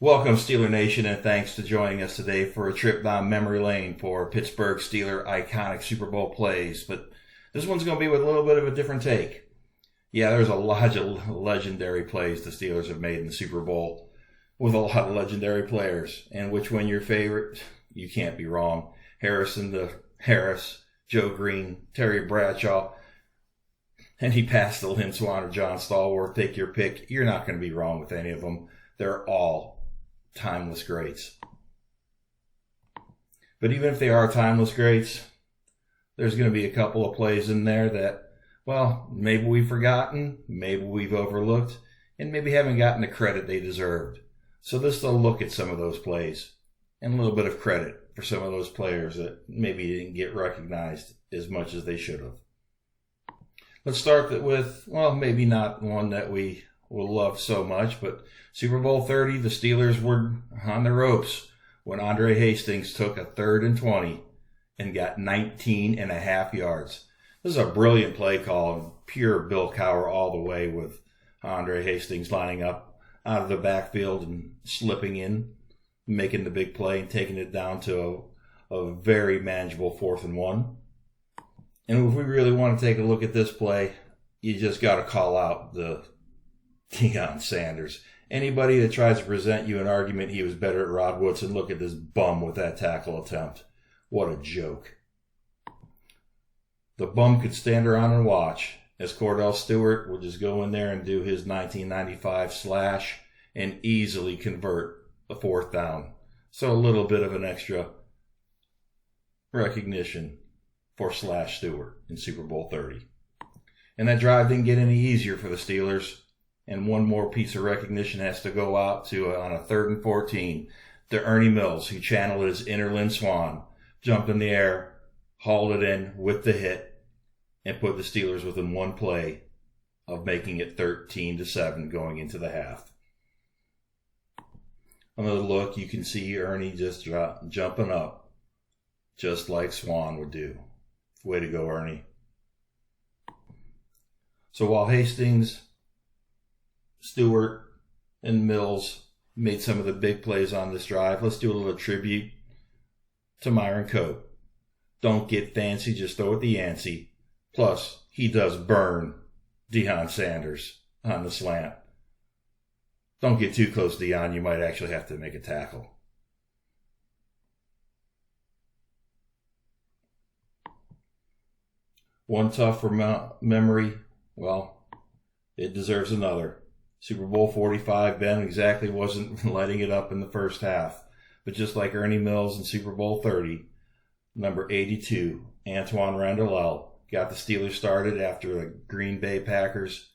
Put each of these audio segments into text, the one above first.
Welcome, Steeler Nation, and thanks to joining us today for a trip down memory lane for Pittsburgh Steeler iconic Super Bowl plays. But this one's going to be with a little bit of a different take. Yeah, there's a lot of legendary plays the Steelers have made in the Super Bowl with a lot of legendary players. And which one your favorite? You can't be wrong. Harris, Joe Green, Terry Bradshaw, and he passed to Lynn Swann or John Stallworth. Take your pick. You're not going to be wrong with any of them. They're all timeless greats. But even if they are timeless greats, there's going to be a couple of plays in there that, well, maybe we've forgotten, maybe we've overlooked, and maybe haven't gotten the credit they deserved. So this is a look at some of those plays and a little bit of credit for some of those players that maybe didn't get recognized as much as they should have. Let's start with, well, maybe not one that we will love so much, but Super Bowl 30, the Steelers were on the ropes when Andre Hastings took a 3rd and 20 and got 19.5 yards. This is a brilliant play call, pure Bill Cowher all the way, with Andre Hastings lining up out of the backfield and slipping in, making the big play and taking it down to a very manageable 4th and 1. And if we really want to take a look at this play, you just got to call out the Deion Sanders. Anybody that tries to present you an argument he was better at Rod Woodson, look at this bum with that tackle attempt. What a joke. The bum could stand around and watch as Cordell Stewart would just go in there and do his 1995 slash and easily convert a 4th down. So a little bit of an extra recognition for Slash Stewart in Super Bowl 30. And that drive didn't get any easier for the Steelers. And one more piece of recognition has to go out to, on a 3rd and 14, to Ernie Mills, who channeled his inner Lynn Swann, jumped in the air, hauled it in with the hit, and put the Steelers within one play of making it 13-7 going into the half. Another look, you can see Ernie just jumping up, just like Swann would do. Way to go, Ernie. So while Hastings, Stewart, and Mills made some of the big plays on this drive, let's do a little tribute to Myron Cope. Don't get fancy, just throw it the Yancey. Plus, he does burn Deion Sanders on the slant. Don't get too close, Deion. You might actually have to make a tackle. One tough from memory, well, it deserves another. Super Bowl 45, Ben exactly wasn't letting it up in the first half. But just like Ernie Mills in Super Bowl 30, number 82, Antoine Randall got the Steelers started after the Green Bay Packers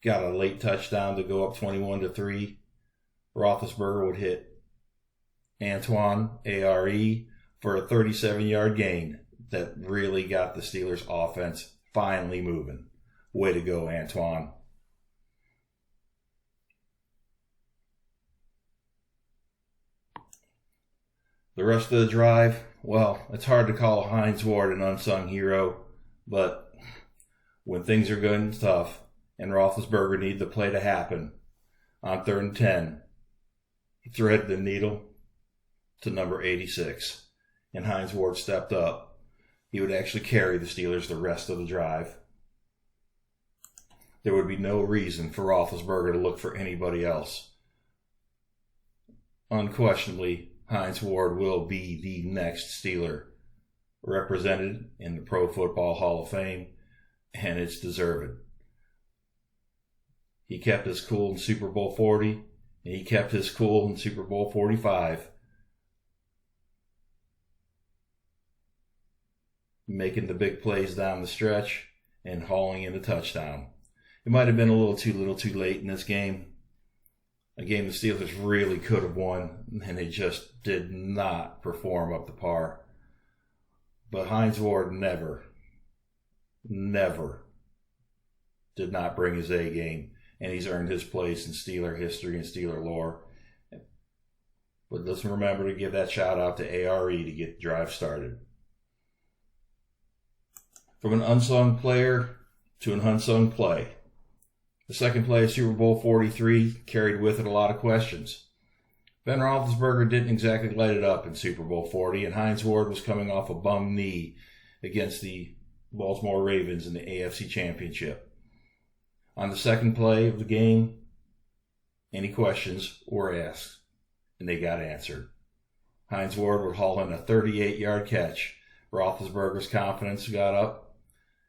got a late touchdown to go up 21-3. Roethlisberger would hit Antoine, ARE, for a 37-yard gain that really got the Steelers offense finally moving. Way to go, Antoine. The rest of the drive, well, it's hard to call Hines Ward an unsung hero, but when things are good and tough and Roethlisberger needed the play to happen, on 3rd and 10, he threaded the needle to number 86, and Hines Ward stepped up. He would actually carry the Steelers the rest of the drive. There would be no reason for Roethlisberger to look for anybody else. Unquestionably, Hines Ward will be the next Steeler represented in the Pro Football Hall of Fame, and it's deserved. He kept his cool in Super Bowl 40, and he kept his cool in Super Bowl 45, making the big plays down the stretch and hauling in a touchdown. It might have been a little too late in this game. A game the Steelers really could have won, and they just did not perform up to par. But Hines Ward never did not bring his A game, and he's earned his place in Steeler history and Steeler lore. But let's remember to give that shout out to ARE to get the drive started. From an unsung player to an unsung play. The second play of Super Bowl 43 carried with it a lot of questions. Ben Roethlisberger didn't exactly light it up in Super Bowl 40, and Hines Ward was coming off a bum knee against the Baltimore Ravens in the AFC Championship. On the second play of the game, any questions were asked, and they got answered. Hines Ward would haul in a 38-yard catch. Roethlisberger's confidence got up,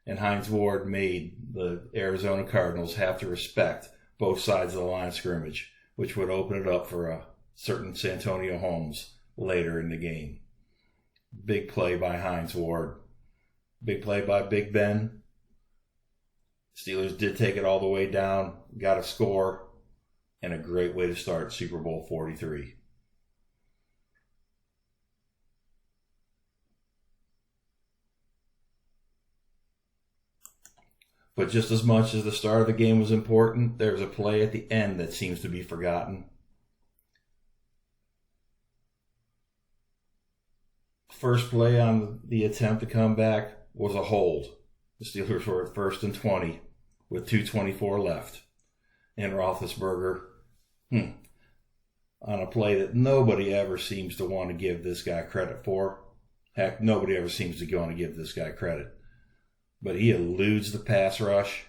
and Hines Ward made the Arizona Cardinals have to respect both sides of the line of scrimmage, which would open it up for a certain Santonio Holmes later in the game. Big play by Hines Ward. Big play by Big Ben. Steelers did take it all the way down, got a score, and a great way to start Super Bowl 43. But just as much as the start of the game was important, there's a play at the end that seems to be forgotten. First play on the attempt to come back was a hold. The Steelers were at 1st and 20 with 2:24 left. And Roethlisberger, on a play that nobody ever seems to want to give this guy credit for. Heck, nobody ever seems to want to give this guy credit. But he eludes the pass rush.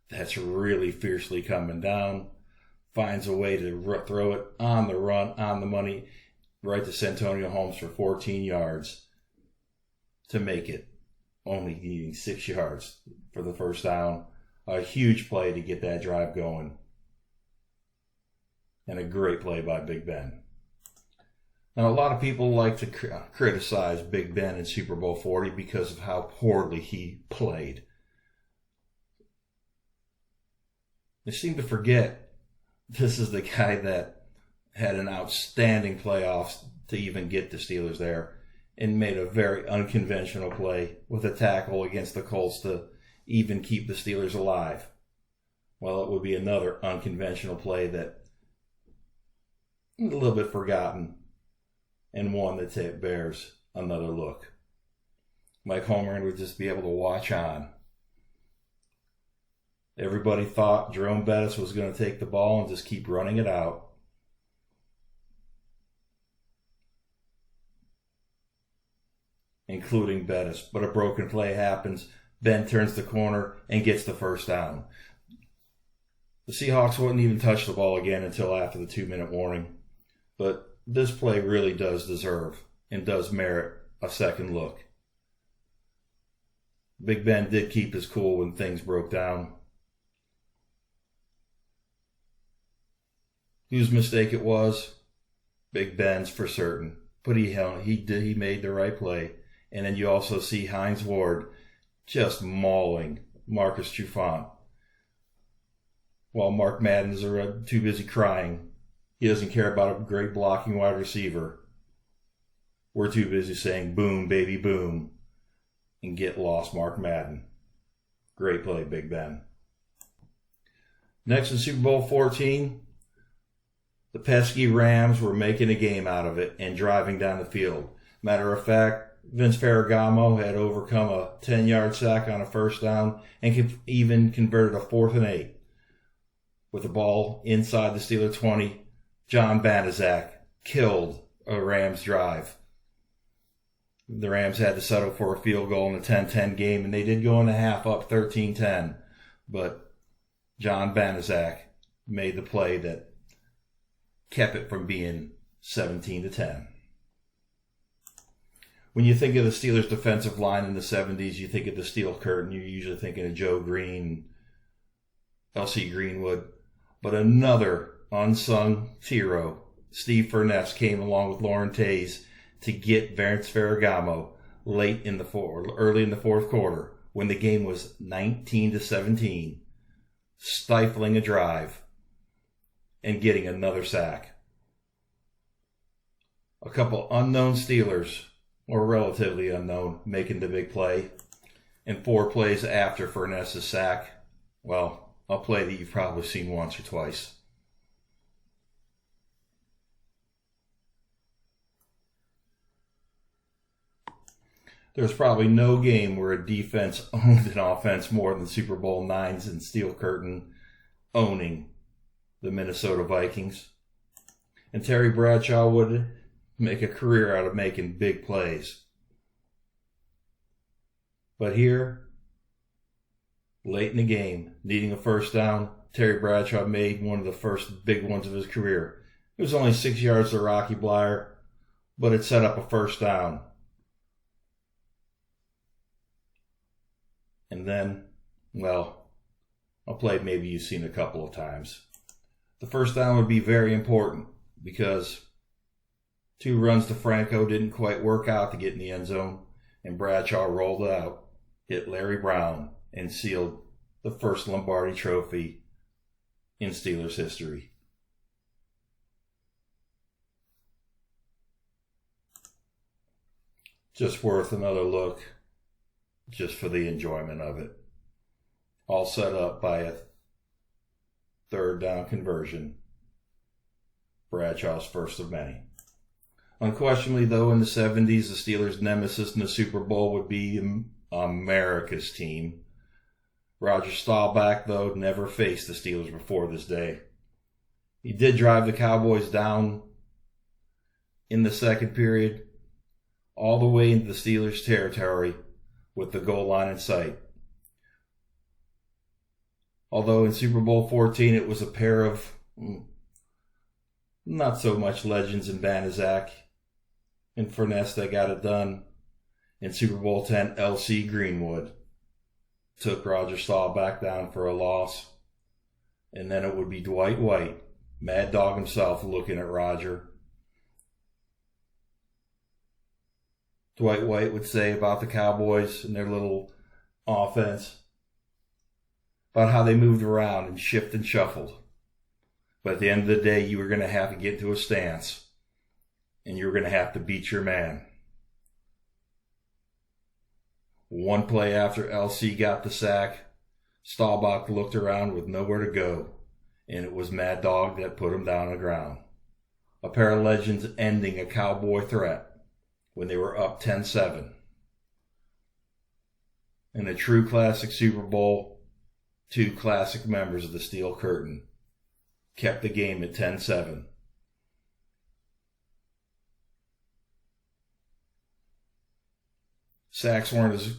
That's really fiercely coming down. Finds a way to throw it on the run, on the money, right to Santonio Holmes for 14 yards to make it. Only needing 6 yards for the first down. A huge play to get that drive going. And a great play by Big Ben. Now, a lot of people like to criticize Big Ben in Super Bowl 40 because of how poorly he played. They seem to forget this is the guy that had an outstanding playoffs to even get the Steelers there and made a very unconventional play with a tackle against the Colts to even keep the Steelers alive. Well, it would be another unconventional play that a little bit forgotten, and one that bears another look. Mike Holmgren would just be able to watch on. Everybody thought Jerome Bettis was going to take the ball and just keep running it out. Including Bettis. But a broken play happens. Ben turns the corner and gets the first down. The Seahawks wouldn't even touch the ball again until after the 2-minute warning. But this play really does deserve and does merit a second look. Big Ben did keep his cool when things broke down. Whose mistake it was? Big Ben's for certain. But he made the right play. And then you also see Hines Ward just mauling Marcus Trufant. While Mark Madden's too busy crying. He doesn't care about a great blocking wide receiver. We're too busy saying boom, baby, boom. And get lost, Mark Madden. Great play, Big Ben. Next in Super Bowl 14, the pesky Rams were making a game out of it and driving down the field. Matter of fact, Vince Ferragamo had overcome a 10-yard sack on a first down and even converted a 4th and 8. With the ball inside the Steeler 20, John Banaszak killed a Rams drive. The Rams had to settle for a field goal in a 10-10 game, and they did go in the half up 13-10. But John Banaszak made the play that kept it from being 17-10. When you think of the Steelers' defensive line in the 70s, you think of the Steel Curtain. You're usually thinking of Joe Green, L.C. Greenwood. But another unsung hero, Steve Furness, came along with Lauren Tays to get Vince Ferragamo early in the fourth quarter when the game was 19-17, stifling a drive and getting another sack. A couple unknown Steelers, or relatively unknown, making the big play, and 4 plays after Furness's sack. Well, a play that you've probably seen once or twice. There's probably no game where a defense owned an offense more than Super Bowl IX's and Steel Curtain owning the Minnesota Vikings. and Terry Bradshaw would make a career out of making big plays. But here, late in the game, needing a first down, Terry Bradshaw made one of the first big ones of his career. It was only 6 yards to Rocky Bleier, but it set up a first down. And then, well, a play maybe you've seen a couple of times. The first down would be very important because 2 runs to Franco didn't quite work out to get in the end zone, and Bradshaw rolled out, hit Larry Brown, and sealed the first Lombardi Trophy in Steelers history. Just worth another look, just for the enjoyment of it. All set up by a third down conversion. Bradshaw's first of many. Unquestionably, though, in the 70s, the Steelers' nemesis in the Super Bowl would be America's team. Roger Staubach, though, never faced the Steelers before this day. He did drive the Cowboys down in the second period, all the way into the Steelers' territory with the goal line in sight. Although in Super Bowl 14 it was a pair of not so much legends in Banaszak and Furness that got it done. In Super Bowl 10, L.C. Greenwood took Roger Staubach down for a loss. And then it would be Dwight White, Mad Dog himself, looking at Roger. Dwight White would say about the Cowboys and their little offense, about how they moved around and shifted and shuffled. But at the end of the day, you were going to have to get into a stance, and you were going to have to beat your man. One play after LC got the sack, Staubach looked around with nowhere to go, and it was Mad Dog that put him down on the ground. A pair of legends ending a Cowboy threat when they were up 10-7. In a true classic Super Bowl, 2 classic members of the Steel Curtain kept the game at 10-7. Sacks weren't as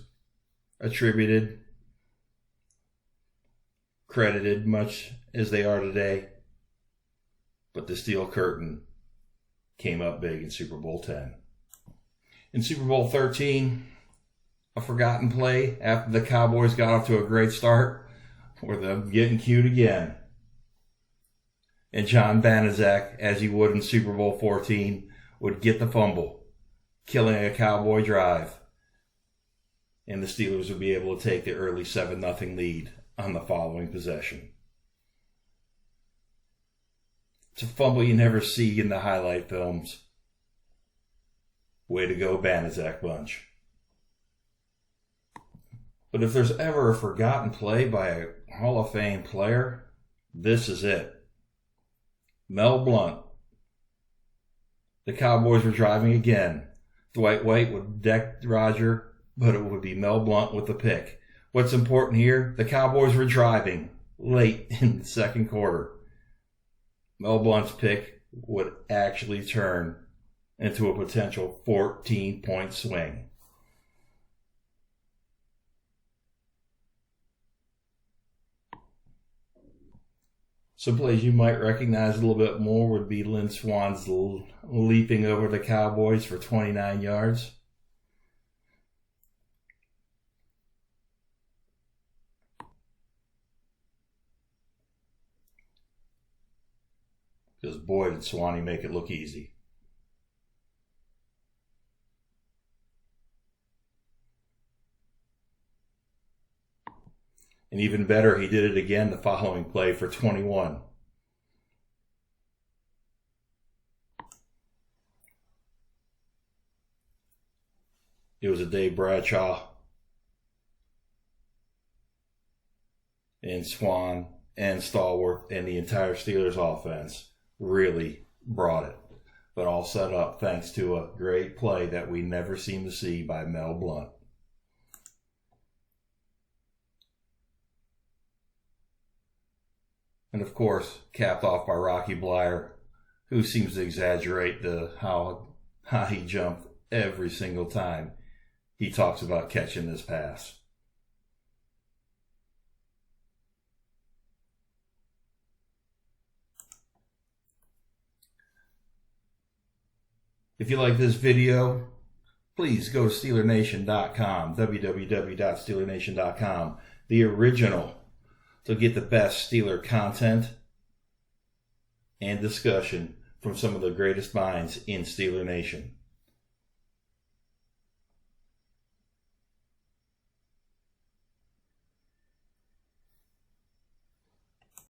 credited much as they are today, but the Steel Curtain came up big in Super Bowl 10. In Super Bowl 13, a forgotten play after the Cowboys got off to a great start were them getting cued again. And John Banaszak, as he would in Super Bowl 14, would get the fumble, killing a Cowboy drive. And the Steelers would be able to take the early 7-0 lead on the following possession. It's a fumble you never see in the highlight films. Way to go, Banaszak bunch. But if there's ever a forgotten play by a Hall of Fame player, this is it. Mel Blount. The Cowboys were driving again. Dwight White would deck Roger, but it would be Mel Blount with the pick. What's important here, the Cowboys were driving late in the second quarter. Mel Blount's pick would actually turn into a potential 14-point swing. Some plays you might recognize a little bit more would be Lynn Swann's leaping over the Cowboys for 29 yards. Because boy, did Swanee make it look easy. And even better, he did it again the following play for 21. It was a Dave Bradshaw and Swann and Stallworth and the entire Steelers offense really brought it. But all set up thanks to a great play that we never seem to see by Mel Blount. And of course, capped off by Rocky Bleier, who seems to exaggerate how high he jumped every single time he talks about catching this pass. If you like this video, please go to SteelerNation.com, www.SteelerNation.com, the original, to get the best Steeler content and discussion from some of the greatest minds in Steeler Nation.